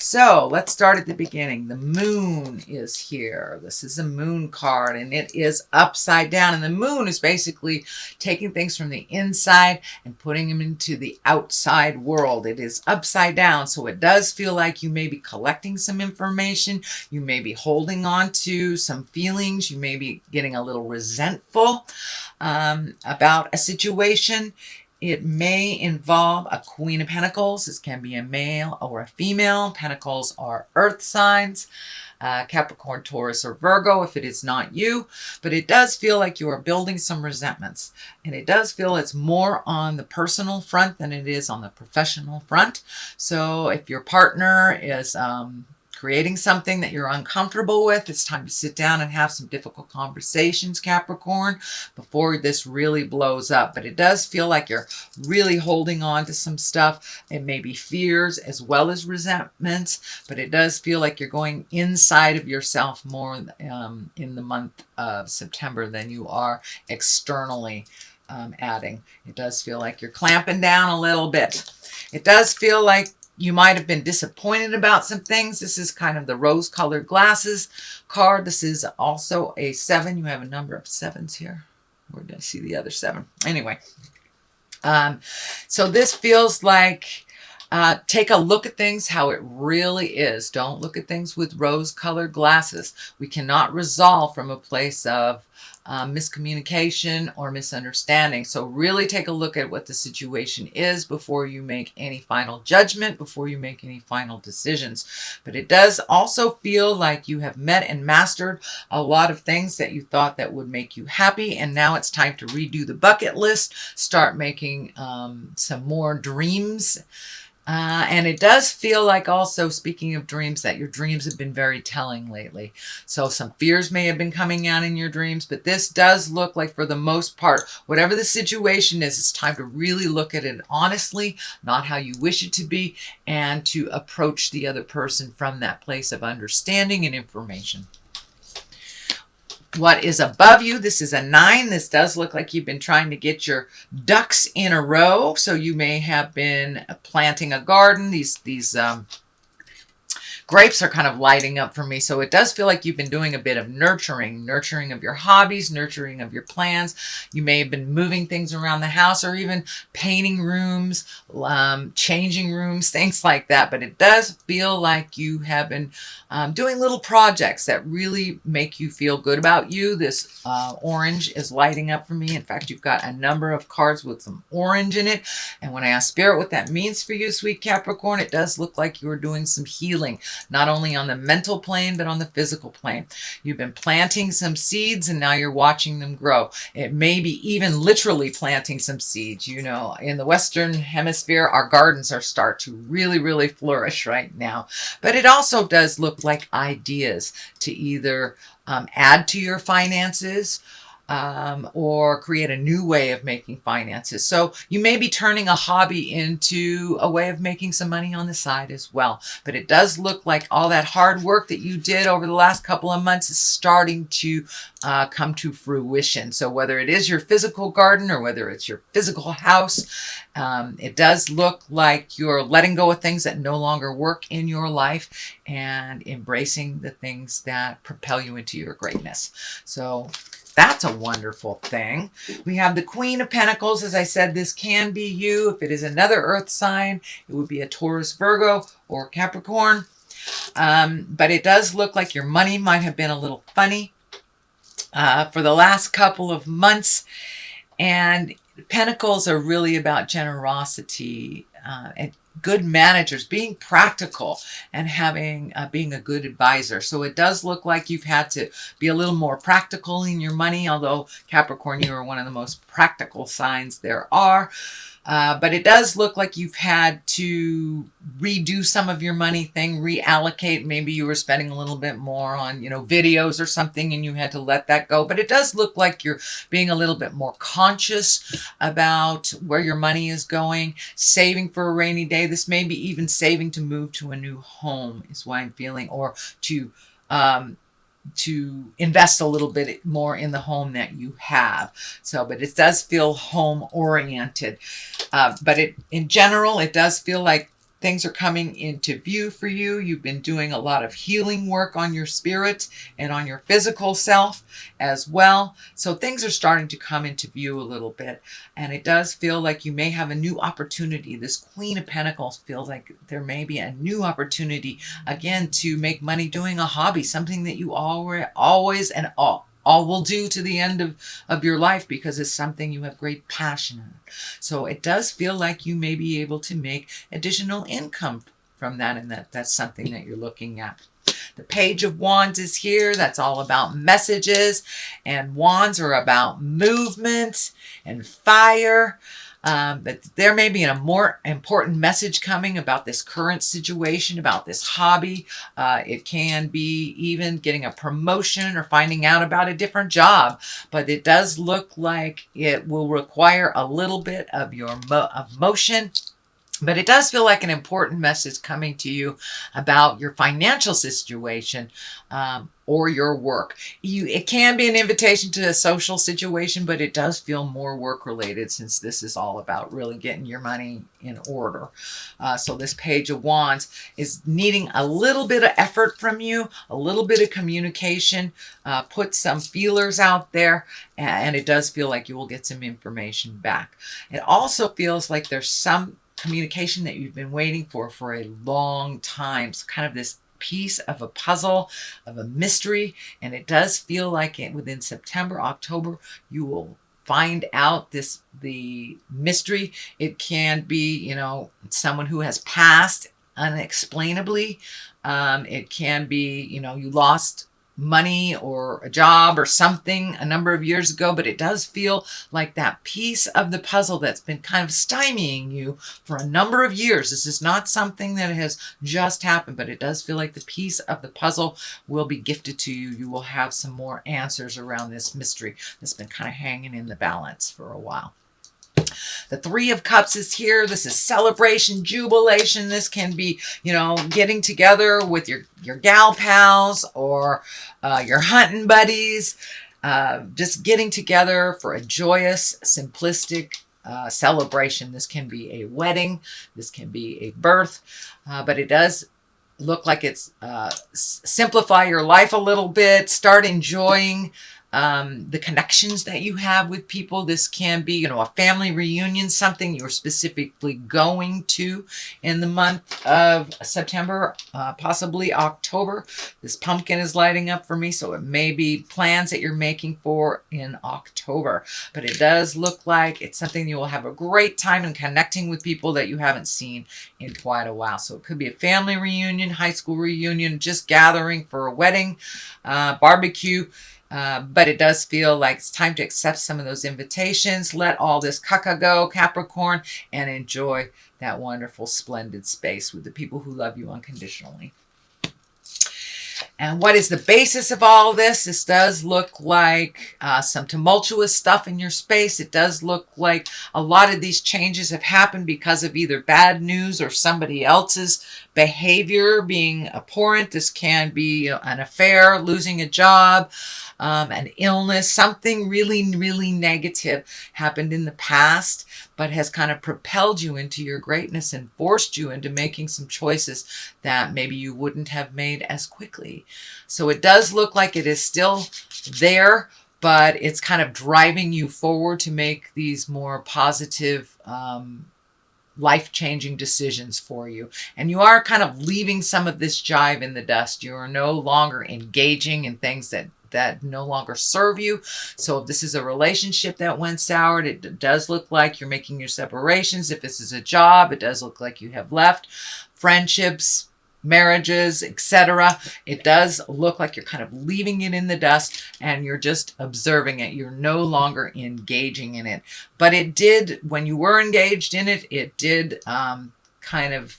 So let's start at the beginning. The moon is here. This is a moon card and it is upside down. And the moon is basically taking things from the inside and putting them into the outside world. It is upside down. So it does feel like you may be collecting some information. You may be holding on to some feelings. You may be getting a little resentful about a situation. It may involve a Queen of Pentacles. This can be a male or a female. Pentacles are earth signs. Capricorn, Taurus, or Virgo if it is not you. But it does feel like you are building some resentments. And it does feel it's more on the personal front than it is on the professional front. So if your partner is creating something that you're uncomfortable with, it's time to sit down and have some difficult conversations, Capricorn, before this really blows up. But it does feel like you're really holding on to some stuff. It may be fears as well as resentments, but it does feel like you're going inside of yourself more in the month of September than you are externally adding. It does feel like you're clamping down a little bit. It does feel like you might have been disappointed about some things. This is kind of the rose-colored glasses card. This is also a 7. You have a number of 7s here. Where did I see the other 7? Anyway, so this feels like take a look at things how it really is. Don't look at things with rose-colored glasses. We cannot resolve from a place of miscommunication or misunderstanding. So really take a look at what the situation is before you make any final judgment, before you make any final decisions. But it does also feel like you have met and mastered a lot of things that you thought that would make you happy. And now it's time to redo the bucket list, start making some more dreams. And it does feel like also, speaking of dreams, that your dreams have been very telling lately. So some fears may have been coming out in your dreams, but this does look like, for the most part, whatever the situation is, it's time to really look at it honestly, not how you wish it to be, and to approach the other person from that place of understanding and information. What is above you? This is a 9. This does look like you've been trying to get your ducks in a row. So you may have been planting a garden. These grapes are kind of lighting up for me. So it does feel like you've been doing a bit of nurturing of your hobbies, nurturing of your plans. You may have been moving things around the house or even painting rooms, changing rooms, things like that. But it does feel like you have been doing little projects that really make you feel good about you. This orange is lighting up for me. In fact, you've got a number of cards with some orange in it. And when I ask Spirit what that means for you, sweet Capricorn, it does look like you're doing some healing, not only on the mental plane, but on the physical plane. You've been planting some seeds and now you're watching them grow. It may be even literally planting some seeds. You know, in the Western Hemisphere, our gardens are start to really, really flourish right now. But it also does look like ideas to either add to your finances, or create a new way of making finances. So you may be turning a hobby into a way of making some money on the side as well. But it does look like all that hard work that you did over the last couple of months is starting to come to fruition. So whether it is your physical garden or whether it's your physical house, it does look like you're letting go of things that no longer work in your life and embracing the things that propel you into your greatness. So that's a wonderful thing. We have the Queen of Pentacles. As I said, this can be you. If it is another earth sign, it would be a Taurus, Virgo, or Capricorn. But it does look like your money might have been a little funny for the last couple of months. And Pentacles are really about generosity and good managers, being practical and having being a good advisor. So it does look like you've had to be a little more practical in your money, although Capricorn, you are one of the most practical signs there are. But it does look like you've had to redo some of your money thing, reallocate. Maybe you were spending a little bit more on, you know, videos or something and you had to let that go. But it does look like you're being a little bit more conscious about where your money is going, saving for a rainy day. This may be even saving to move to a new home is what I'm feeling, or to invest a little bit more in the home that you have. So, but it does feel home oriented. But in general, it does feel like things are coming into view for you. You've been doing a lot of healing work on your spirit and on your physical self as well. So things are starting to come into view a little bit. And it does feel like you may have a new opportunity. This Queen of Pentacles feels like there may be a new opportunity, again, to make money doing a hobby, something that you always and all will do to the end of your life, because it's something you have great passion in. So it does feel like you may be able to make additional income from that, and that's something that you're looking at. The Page of Wands is here. That's all about messages, and wands are about movement and fire. But there may be a more important message coming about this current situation, about this hobby. It can be even getting a promotion or finding out about a different job. But it does look like it will require a little bit of your motion. But it does feel like an important message coming to you about your financial situation or your work. It can be an invitation to a social situation, but it does feel more work related, since this is all about really getting your money in order. So this Page of Wands is needing a little bit of effort from you, a little bit of communication, put some feelers out there, and it does feel like you will get some information back. It also feels like there's some communication that you've been waiting for a long time. So kind of this piece of a puzzle, of a mystery, and it does feel like within September, October, you will find out the mystery. It can be, someone who has passed unexplainably. It can be, you lost money or a job or something a number of years ago, but it does feel like that piece of the puzzle that's been kind of stymieing you for a number of years. This is not something that has just happened, but it does feel like the piece of the puzzle will be gifted to you. You will have some more answers around this mystery that's been kind of hanging in the balance for a while. The Three of Cups is here. This is celebration, jubilation. This can be, getting together with your gal pals or your hunting buddies. Just getting together for a joyous, simplistic celebration. This can be a wedding. This can be a birth. But it does look like it's simplify your life a little bit. Start enjoying the connections that you have with people. This can be, a family reunion, something you're specifically going to in the month of September, possibly October. This pumpkin is lighting up for me, so it may be plans that you're making for in October. But it does look like it's something you will have a great time in connecting with people that you haven't seen in quite a while. So it could be a family reunion, high school reunion, just gathering for a wedding, barbecue. But it does feel like it's time to accept some of those invitations. Let all this caca go, Capricorn, and enjoy that wonderful, splendid space with the people who love you unconditionally. And what is the basis of all this? This does look like some tumultuous stuff in your space. It does look like a lot of these changes have happened because of either bad news or somebody else's behavior being abhorrent. This can be an affair, losing a job, an illness, something really, really negative happened in the past, but has kind of propelled you into your greatness and forced you into making some choices that maybe you wouldn't have made as quickly. So it does look like it is still there, but it's kind of driving you forward to make these more positive, life-changing decisions for you. And you are kind of leaving some of this jive in the dust. You are no longer engaging in things that no longer serve you. So if this is a relationship that went sour, it does look like you're making your separations. If this is a job, it does look like you have left. Friendships, marriages, etc. It does look like you're kind of leaving it in the dust and you're just observing it. You're no longer engaging in it. But it did, when you were engaged in it, it did kind of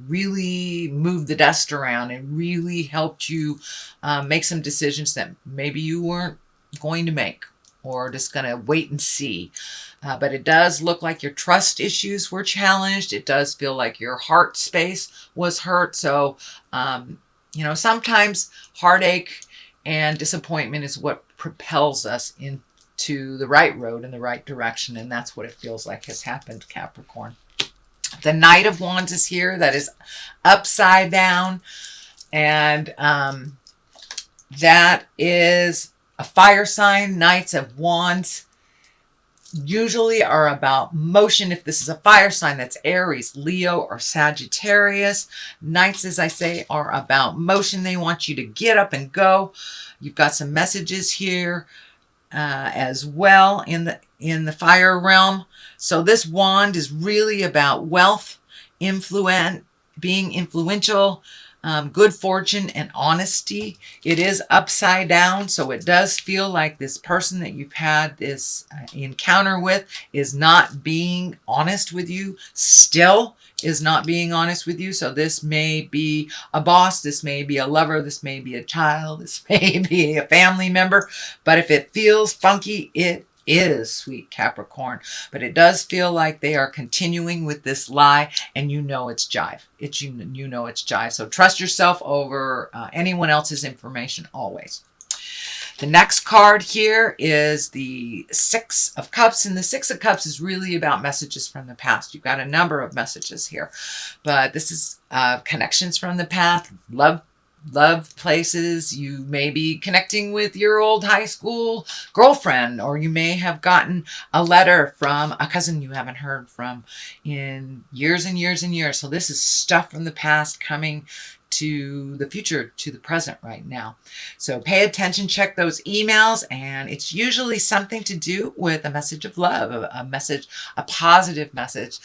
really moved the dust around and really helped you make some decisions that maybe you weren't going to make or just going to wait and see. But it does look like your trust issues were challenged. It does feel like your heart space was hurt. So, sometimes heartache and disappointment is what propels us into the right road in the right direction. And that's what it feels like has happened, Capricorn. The Knight of Wands is here. That is upside down. And that is a fire sign. Knights of Wands usually are about motion. If this is a fire sign, that's Aries, Leo, or Sagittarius. Knights, as I say, are about motion. They want you to get up and go. You've got some messages here as well in the fire realm. So this wand is really about wealth, being influential, good fortune, and honesty. It is upside down, so it does feel like this person that you've had this encounter with is not being honest with you, still is not being honest with you. So this may be a boss, this may be a lover, this may be a child, this may be a family member, but if it feels funky, it is, sweet Capricorn. But it does feel like they are continuing with this lie, and you know it's jive. You know it's jive. So trust yourself over anyone else's information always. The next card here is the Six of Cups, and the Six of Cups is really about messages from the past. You've got a number of messages here, but this is connections from the past, love places. You may be connecting with your old high school girlfriend, or you may have gotten a letter from a cousin you haven't heard from in years and years and years. So this is stuff from the past coming to the future, to the present right now. So pay attention, check those emails, and it's usually something to do with a message of love, a message, a positive message,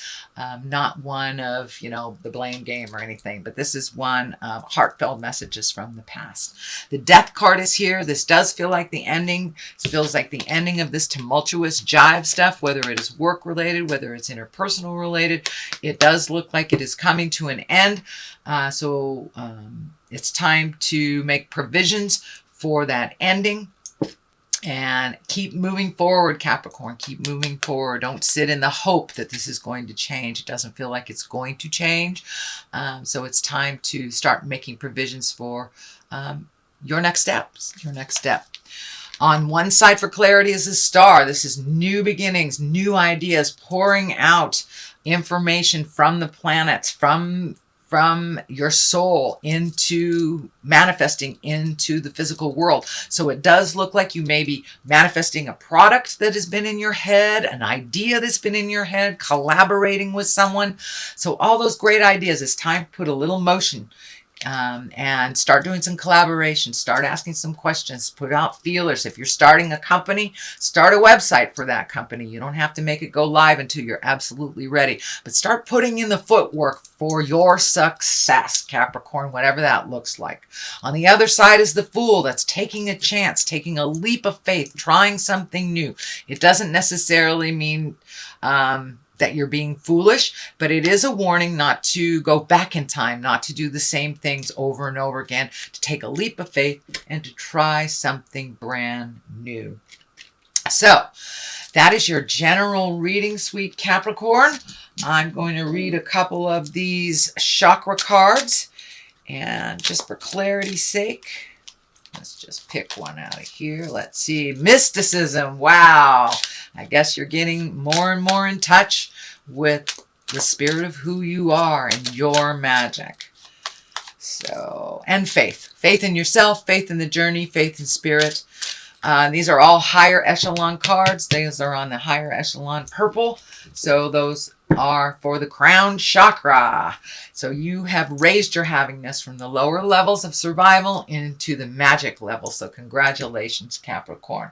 not one of, the blame game or anything, but this is one of heartfelt messages from the past. The Death card is here. This does feel like the ending. It feels like the ending of this tumultuous jive stuff, whether it is work related, whether it's interpersonal related. It does look like it is coming to an end. So it's time to make provisions for that ending and keep moving forward, Capricorn. Keep moving forward. Don't sit in the hope that this is going to change. It doesn't feel like it's going to change. So it's time to start making provisions for your next steps, your next step. On one side for clarity is a star. This is new beginnings, new ideas, pouring out information from the planets, from your soul into manifesting into the physical world. So it does look like you may be manifesting a product that has been in your head, an idea that's been in your head, collaborating with someone. So all those great ideas, it's time to put a little motion and start doing some collaboration, start asking some questions, put out feelers. If you're starting a company, start a website for that company. You don't have to make it go live until you're absolutely ready, but start putting in the footwork for your success, Capricorn, whatever that looks like. On the other side is the Fool. That's taking a chance, taking a leap of faith, trying something new. It doesn't necessarily mean that you're being foolish, but it is a warning not to go back in time, not to do the same things over and over again, to take a leap of faith and to try something brand new. So that is your general reading, sweet Capricorn. I'm going to read a couple of these chakra cards, and just for clarity's sake, let's just pick one out of here. Let's see. Mysticism. Wow. I guess you're getting more and more in touch with the spirit of who you are and your magic. So, and faith. Faith in yourself, faith in the journey, faith in spirit. These are all higher echelon cards. These are on the higher echelon purple. So those are for the crown chakra. So you have raised your havingness from the lower levels of survival into the magic level. So congratulations, Capricorn.